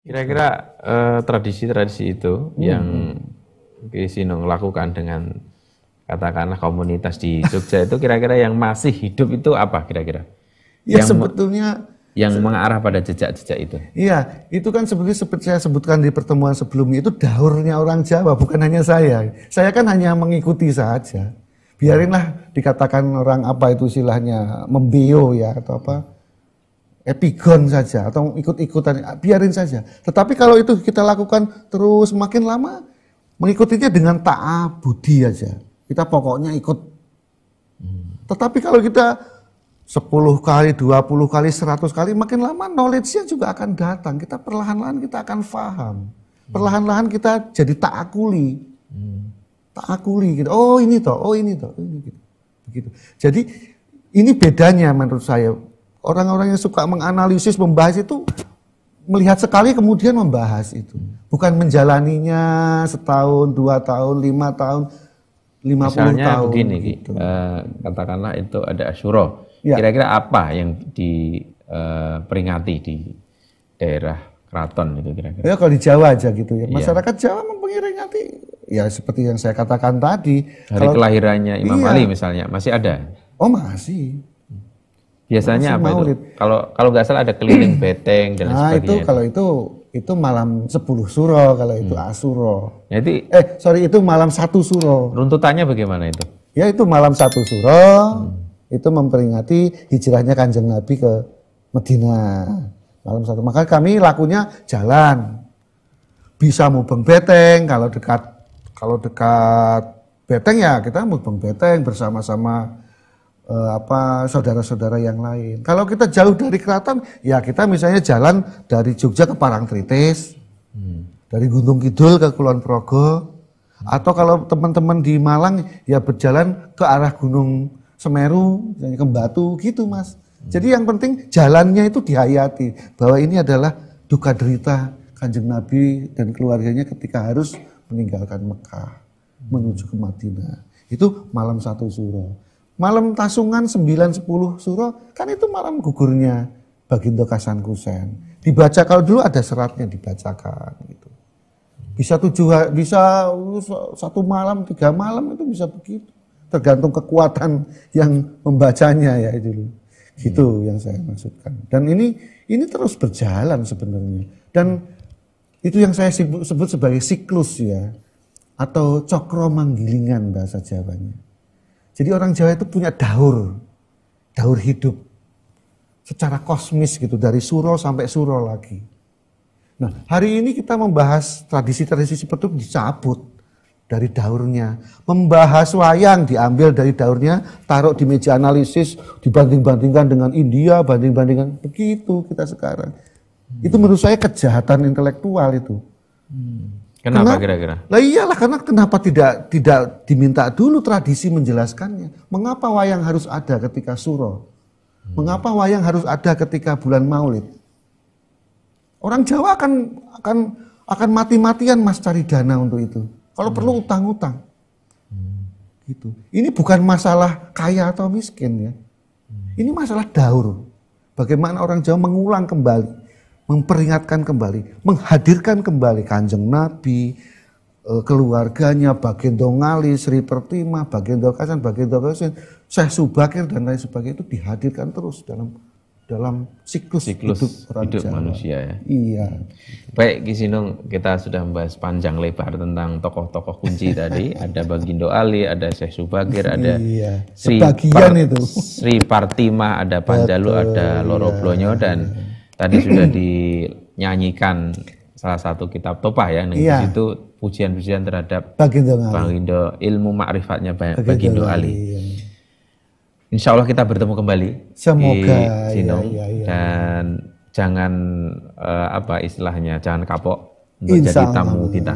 Kira-kira tradisi-tradisi itu yang Ki Sinung lakukan dengan katakanlah komunitas di Jogja itu kira-kira yang masih hidup itu apa kira-kira? Ya Yang sebetulnya, yang mengarah pada jejak-jejak itu. iya itu kan seperti saya sebutkan di pertemuan sebelumnya, itu daurnya orang Jawa, bukan hanya saya. Saya kan hanya mengikuti saja. Biarinlah dikatakan orang apa itu istilahnya membeo ya atau apa, epigon saja atau ikut-ikutan, biarin saja. Tetapi kalau itu kita lakukan terus makin lama, mengikutinya dengan taat budi aja. Kita pokoknya ikut. Tetapi kalau kita 10 kali, 20 kali, 100 kali, makin lama knowledge-nya juga akan datang. Kita perlahan-lahan kita akan paham. Perlahan-lahan kita jadi taakuli. Taakuli gitu. Oh ini toh, oh ini toh, ini gitu. Begitu. Jadi ini bedanya menurut saya. Orang-orang yang suka menganalisis, membahas itu melihat sekali kemudian membahas itu. Bukan menjalaninya setahun, 2 tahun, 5 tahun, 50 Misalnya tahun. begini, gitu. katakanlah itu ada Asyura. Ya. Kira-kira apa yang diperingati di daerah keraton itu kira-kira? Ya kalau di Jawa aja gitu ya. Masyarakat Jawa memperingati ya seperti yang saya katakan tadi. Hari kelahirannya Imam Ali misalnya masih ada? Oh masih. Biasanya masih apa maulid. itu? Kalau nggak salah ada keliling beteng dan Nah itu sebagainya. kalau itu malam 10 suro, kalau itu Asuro. Jadi Sorry itu malam 1 suro. runtutannya bagaimana itu? Ya itu malam 1 suro, itu memperingati hijrahnya Kanjeng Nabi ke Madinah. Malam 1. Maka kami lakunya jalan. Bisa mubeng beteng, kalau dekat beteng ya kita mubeng beteng bersama-sama saudara-saudara yang lain. Kalau kita jauh dari keraton, ya kita misalnya jalan dari Jogja ke Parangtritis, dari Gunung Kidul ke Kulon Progo, atau kalau teman-teman di Malang ya berjalan ke arah Gunung Semeru, ke Batu gitu mas. Jadi yang penting jalannya itu dihayati, bahwa ini adalah duka derita Kanjeng Nabi dan keluarganya ketika harus meninggalkan Mekah menuju ke Madinah. Itu malam 1 suro. Malam Tasungan 9-10 suro kan itu malam gugurnya Baginda Kasangkusen. Dibaca, kalau dulu ada seratnya dibacakan gitu. Bisa 1 malam, 3 malam itu bisa begitu. Tergantung kekuatan yang membacanya ya itu. Gitu yang saya maksudkan. Dan ini terus berjalan sebenarnya. Dan itu yang saya sebut sebagai siklus ya, atau cokro manggilingan bahasa Jawanya. Jadi orang Jawa itu punya daur hidup secara kosmis gitu, dari suro sampai suro lagi. Nah hari ini kita membahas tradisi-tradisi seperti itu dicabut dari daurnya. Membahas wayang diambil dari daurnya, taruh di meja analisis, dibanding-bandingkan dengan India, banding-bandingkan, begitu kita sekarang. Itu menurut saya kejahatan intelektual itu. Kenapa kira-kira? Lah iyalah, karena kenapa tidak diminta dulu tradisi menjelaskannya. Mengapa wayang harus ada ketika suro? Mengapa wayang harus ada ketika bulan Maulid? Orang Jawa akan mati-matian mas cari dana untuk itu. Kalau perlu utang-utang. Gitu. Ini bukan masalah kaya atau miskin ya. Ini masalah daur. Bagaimana orang Jawa mengulang kembali, memperingatkan kembali, menghadirkan kembali Kanjeng Nabi, keluarganya, Baginda Ngali, Sri Pertima, Baginda Kasan, Baginda Kasin, Syekh Subakir dan lain sebagainya itu dihadirkan terus dalam siklus hidup manusia ya. Iya. Baik Ki Sinung, kita sudah membahas panjang lebar tentang tokoh-tokoh kunci tadi. Ada Baginda Ali, ada Syekh Subakir, ada Sri Partima, ada Panjalu, ada Loro Blonyo, dan tadi sudah dinyanyikan salah satu kitab Topah ya. Di situ pujian-pujian terhadap Baginda, ilmu ma'rifatnya Baginda Ali. Insya Allah kita bertemu kembali. Semoga. Sinung, dan jangan istilahnya jangan kapok untuk jadi tamu kita.